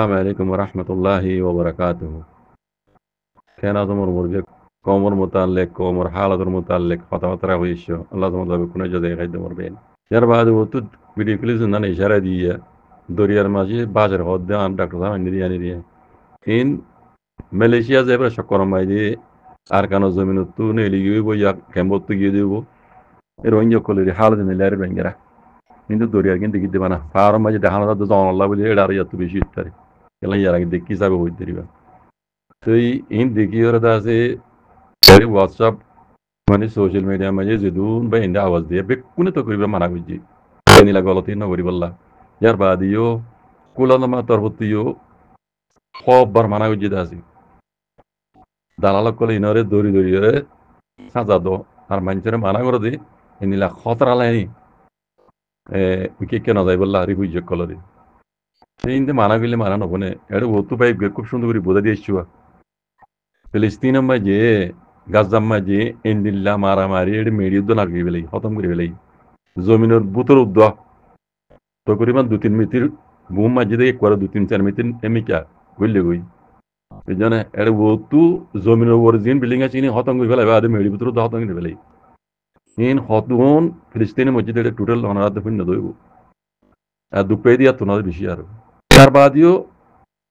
السلام عليكم ورحمة الله وبركاته. كان هذا مربوط كومر متعلق كومر حالة متعلق فترة رئيسه الله سبحانه بكون جزاء غير مربين. يار بعد وتد بديكليز إن أنا إشارة دي دوريار ماشي بازر هود أن دكتور سام ندي إن ماليزيا زي برا شكرا ما يدي أركان الزمين التوني اللي يجيبوا يا كمبوت يجيبوا إيرانيا كل حالة من اللي ربنا Ini doriar gin digi dimana faram maji dahana da zon Allah bili edar yattu bishi tari yalla yara dikki sabe hoy diriba tei in digi yora da se dari WhatsApp mani social media maji zidun ba inda awaz diye bekkune to kuriba mana guji ni la goloti no gori balla yar badiyo kulana ma tarhutiyo khob bar mana guji da se dalala kole inore dori dori yore sajado ar manchere mana gorodi inila khotara lani উইকে না যাই বললা হারি বুঝে কলরে সেই ইন্দে মানা গেলে মানা নবনে এটা ওতু পাই খুব সুন্দর করে বোঝা দিয়েছি ফিলিস্তিন মাঝে গাজাম মাঝে এন্ডিল্লা মারামারি এটা মেরিয়ে উদ্দ নাকি বেলাই খতম করে বেলাই জমিনের বুতর উদ্দ তো করিমান 2-3 মিটার বুম মাঝে দিয়ে একবার 2-3-4 মিটার এমিকা গইলে গই এই জন্য এটা ওতু জমিনের উপর জিন বিল্ডিং আছে খতম করে ফেলাই বা মেরি বুতর উদ্দ খতম করে ফেলাই in hotun Filistin mojide total onara de finna doibu a dupedia tunad bishiyar darbadio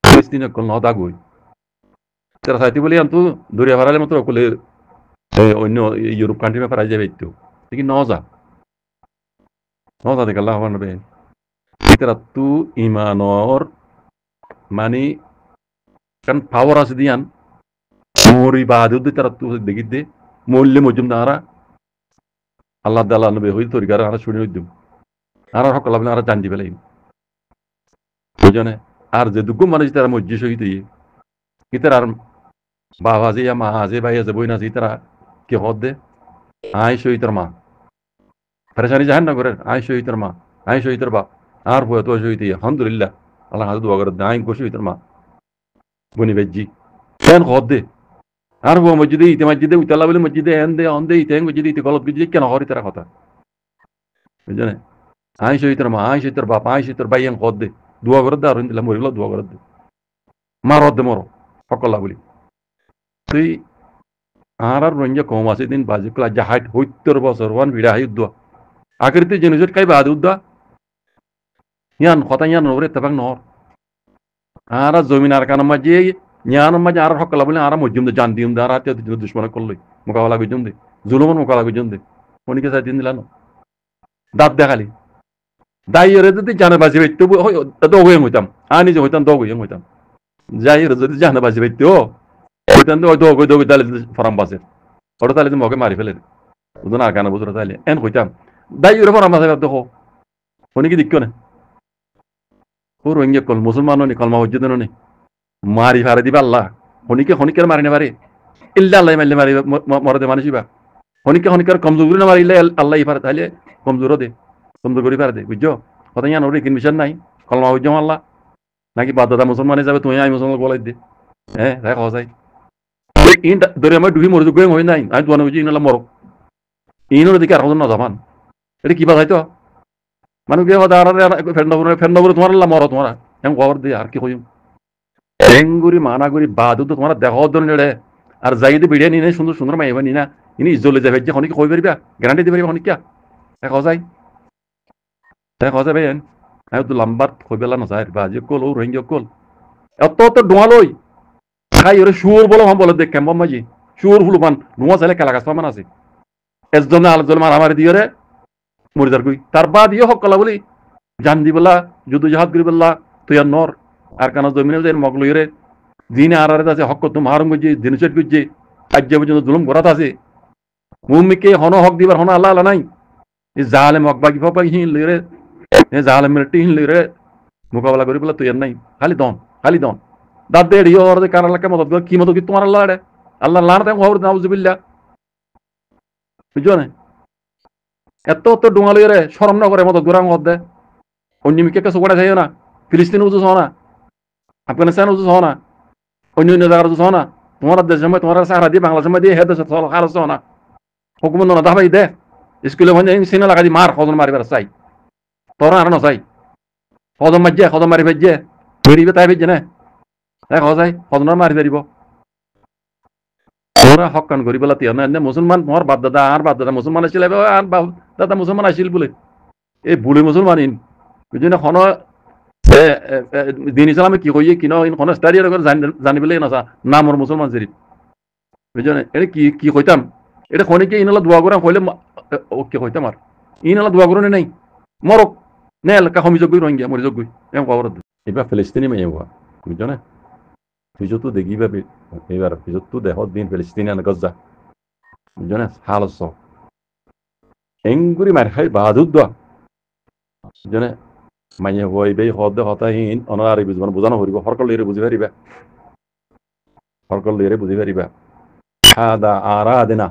Filistin kol noda goi tera saiti boli antu duriya farale matro kole onno Europe country me faraje betto lekin noza de Allah wan be tera tu imanor mani kan power as dian mori badu de tera tu degide molle mojum dara Allah Taala nabi hoy tori gara ara shuni hoydum ara hokk labna ara janji belay bujone ar je dugum manaj tara mojji shoyidi kitar ar bawazi ya mahaze baya je boina sitara ki hodde ay shoyitar ma parishani jahan na gore ay shoyitar ma ay shoyitar ba ar bo to shoyidi alhamdulillah Allah hadu agar dain ko shoyitar ma buni vejji sen hodde আর ও মসজিদে ইতে মসজিদে উতালা বলে মসজিদে এন্দে অন্দে ইতে মসজিদে ইতে গলত গজি কেন হরি তারা কথা বুঝনে আই শহীদর মা আই শহীদর বাপ আই শহীদর বাইয়ান কদে দুয়া করে দারুন দিলা মরিলা দুয়া করে দে মারদ দে মরো সকলা বলি তুই আর রঞ্জা কম আছে দিন বাজি কলা জাহাট 70 বছর ওয়ান ভিড়া হাই দুয়া আখরিতে জেনুজট কাই বাদ উদ্দা ইয়ান কথা ইয়ান নরে তবাং নর আর জমিন আর কান মাঝে ñaan ma jaar hokla bule ara mojjum de jandium dara te dushmana kolloy mukawala go jumde zulumon mukawala go jumde oni ke sa din dilano dab degali dayere de jana bazi betto do go yemutam ani je hoitam do go yemutam jayere de jana bazi betto hoitam do go dal faram baze odo tale mo ke mari fele udona kana buzura tale en hoitam dayere faram baze do ho oni ke dikkone puro inge kol musulmano ni kalma hojjudeno ni মারি ফারে দিবা আল্লাহ হনিকে মারি না পারে ইল্লা আল্লাহ মারলে মারি মরদে মানুষই হনিকে কমজোর না মারি আল্লাহ পারে তাহলে কমজোর করি পারে দে বুঝছো কথা জানো রে কিন মিশন নাই কলমা বুঝছো আল্লাহ নাকি বাদদাদা মুসলমান হিসাবে তুমি আমি মুসলমান বলাই দে হ্যাঁ তাই কথা চাই ইন ধরে আমার ডুবি মরে গোয়েং হই নাই আমি তোমার বুঝি ইনলা মরো ইনোর দিকে আর না জামান এটা কি বাজাই তো মানুষ কে কথা আর ফেন্ডবরে তোমার আল্লাহ মরো তোমার এম খবর দে আর কি কইম টেঙ্গুরি মানাগুরি বাদু তো তোমার দেহ ধরে আর যাইতে বিড়িয়া নিনে সুন্দর সুন্দর মাইবা নিনা ইনি ইজ্জলে যাবে যে খনিকে কই পারিবা গ্যারান্টি দিতে পারিবা খনিকা দেখা যায় বেন আমি তো লাম্বার কইবেলা না যায় বাজি কল ও রহিঙ্গা কল এত তো ডোয়ালই খাই ওরে সুর বলো হাম বলে দেখ কেমন মাজি সুর হুলুমান নোয়া চাইলে কালা গাছ পামান আছে এজনে আলজল মারামারি দিয়ে রে মরিদার কই তার বাদ ইয়ে হক কলা বলি জান দিবলা যুদ্ধ জাহাদ করিবলা তুই আর নর আর কানা জমিনে যে মগলইরে দিনে আরারে আছে হক তো মারম গজি দিনচট গজি আজ্জে পর্যন্ত জুলুম করাত আছে মুমিকে হন হক দিবার হন আল্লাহ আল্লাহ নাই এই জালেম হকবাগি ফকবাগি হিন লইরে এই জালেম মিলটি হিন লইরে মোকাবেলা করি বলে তুই আর নাই খালি দন দাদ দে রিও আর কানা লাকে মদদ কি মদদ কি তোমার আল্লাহ রে আল্লাহ লানা তাই খবর নাউজুবিল্লাহ বুঝছো না এত তো ডুঙা লইরে শরম না করে মদদ গোরাম হদ দে অন্যমিকে কাছে কোড়া যাইও না ফিলিস্তিন উজু হনা আফগানিস্তান উজু হনা অন্য জায়গার উজু হনা তোমার দেশ সময় তোমার সাহারা দিয়ে বাংলা সময় দিয়ে হেদ খারস হনা হুকুম না দাবাই দে স্কুলে ভঞ্জা সিনা লাগা দি মার খজন মারিবার চাই তোরা আর না চাই খজন মাঝে খজন মারি ভেজে ধরিবে তাই বেজে না তাই সজাই সজনৰ মাৰি পাৰিব তোরা হকান করি পেলা তিয়া না মুসলমান তোমার বাপ দাদা আর বাপ দাদা মুসলমান আছিল আর বাপ দাদা মুসলমান আছিল বলে এই বুলি মুসলমান ইন বুঝলি না খন দিন ইসলামে কি কইয়ে কিনো ইন খন স্টাডি জানি পেলে নাচা নামর মুসলমান শরীফ বুঝলি না এটা কি কি কইতাম এটা খনিকে ইনলা দোয়া করে কইলে ওকে কইতাম আর ইনলা দোয়া করে নাই মরক নে এলাকা সমি যোগ রোহিঙ্গা মরি যোগ এম খবর এবার ফিলিস্তিনি মেয়ে হওয়া বুঝছো না পিছতো দেখিবা এবার পিছতো দেহত দিন ফিলিস্তিনিয়ান গজ্জা বুঝছো না হালস এঙ্গুরি মার খাই বাদুদ দোয়া বুঝছো না মাইয়ে হই বে হদ হতাহীন অনারি বুঝবান বুঝানো হরিব হরকল লিরে বুঝি পারিবা হরকল লিরে বুঝি পারিবা হাদা আরাদিনা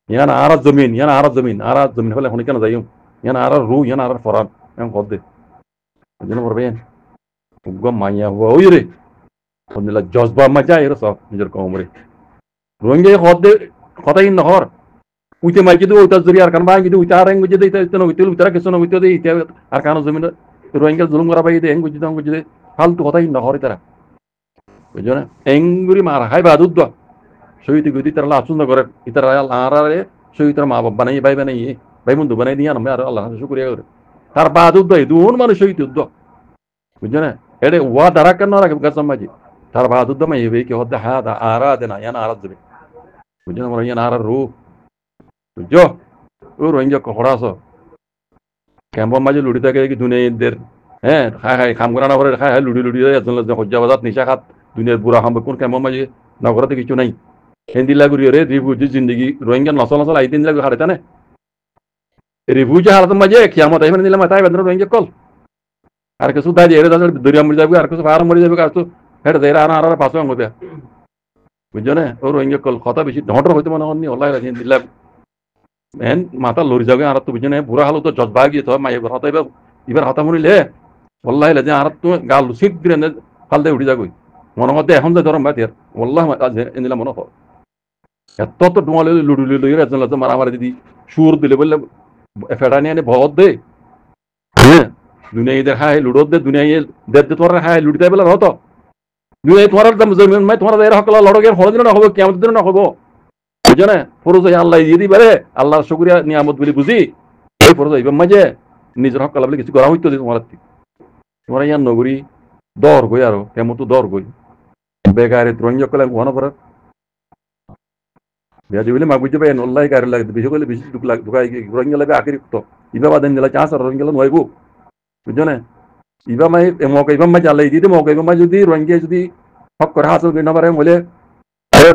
ইয়ান আরাদ জমিন হলে হনি কেন যাইম ইয়ান আরার রু ইয়ান আরার ফরান এম কদ দে বুঝছো না পড়বেন উগম মাইয়া হওয়া ওই রে অন্যলা জজবা মজা এর সব নিজের কমরে রোহিঙ্গা হদ দে হতাহীন নহর উইতে মাই যদি ওইটা জরি আর কান বাই যদি উইতা আর এঙ্গুজি দে ইতে উইতে উইতা কিছু না উইতে দে ইতে আর কানো জমিন রোহিঙ্গা জুলুম করা বাই দে এঙ্গুজি দে ফালতু হতাহীন নহর তারা বুঝছো না এঙ্গুরি মার হাই বাদুদ দোয়া শহীদ গদি তারা লাচুন করে ইতারা আরারে শহীদের মা বাবা বানাই ভাই বন্ধু বানাই দিয়া না আর আল্লাহ শুকরিয়া করে তার বাদুদ দোয়া দুন মানুষ শহীদ দোয়া বুঝছো না এটা ওয়া দ্বারা কেন রাখবে গাছম মাঝি তার বাদুদ দোয়া মাই কি হদ্দা হাদা আরাদিনা ইয়ান আরাদ জবে বুঝছো না ইয়ান আরার রু বুঝছো ও রোহিঙ্গা কখড়াছ ক্যাম্পর মাঝে লুড়ি থাকে কি দুনিয়াদের হ্যাঁ খাই খাম করা না করে খাই লুড়ি এজন সজ্জা বাজাত নিশা খাত দুনিয়ার বুড়া খাম কোন ক্যাম্পর মাঝে নগরতে কিছু নাই হেন্দিলা করি রে রিফিউজি জিন্দগি রোহিঙ্গা নচল আই দিন লাগবে হারাইতা নে রিফিউজি হারাত মাঝে খিয়ামত আই মানে দিলাম তাই বেদন রোহিঙ্গা কল আর কিছু দাই এরে দাদা দরিয়া মরি যাবে আর কিছু ফার মরি যাবে আর তো হেড দেরা আর পাঁচ আঙ্গ দেয়া বুঝছো না ও রোহিঙ্গা কল কথা বেশি ঢটর হইতে মনে হননি আল্লাহ রাখিন দিলাম মেন মাথা লড়ি যাবে আর তো বুঝছো না বুড়া হালো তো জজবা গিয়ে তো মাই হতা এবার হতা মরিলে আল্লাহ লাগে আর তো গাল সিট দিলে ফালতে উঠি যাগই মনে মধ্যে এখন যে ধরম ভাই আল্লাহ এনিলাম মনে হয় এত তো ডোয়ালে লুডু লইরে এজন মারামারি দিদি সুর দিলে বললে ফেটা নিয়ে ভগত দে হ্যাঁ দুনিয়া ঈদের হাই লুডোত দে দুনিয়া দেড় দে তোমার হাই লুটি দেয় বলে হতো দুনিয়া তোমার জমিন মাই তোমার এর হকলা লড়কে হল দিন না হবো কেমন দিন না হবো বুঝছো না ফরজ আল্লাহ দিয়ে দিবারে আল্লাহর শুকরিয়া নিয়ামত বলি বুঝি এই ফরজ এবার মাঝে নিজের হকলা বলে কিছু করা হইতো তোমার ইয়ার নগরী দর গই আরো কেমন তো দর গই বেকারে রোহিঙ্গা কলে ঘন করে বিয়া বলে মা বুঝতে পারেন অল্লাহ কারে লাগে বেশি করলে বেশি ঢুকাই রোহিঙ্গা লাগে আখিরি তো ইবা বাদেন দিলা চান্স আর রোহিঙ্গা নয়গো বুঝছো না ইবা মাই ইবা মাই আল্লাহ দিতে ইবা মাই যদি রোহিঙ্গা যদি হক করে হাসল করে না পারে বলে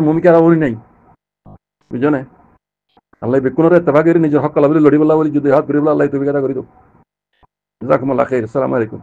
ভূমিকা রাখি নাই বুঝছো না আল্লাহ বেকুনের এতবা করে নিজের হক কলা বলে লড়ি বলা বলে যদি হাত করে আল্লাহ তুমি কথা করে দো জাজাকুমুল্লাহ খাইর আসসালামু আলাইকুম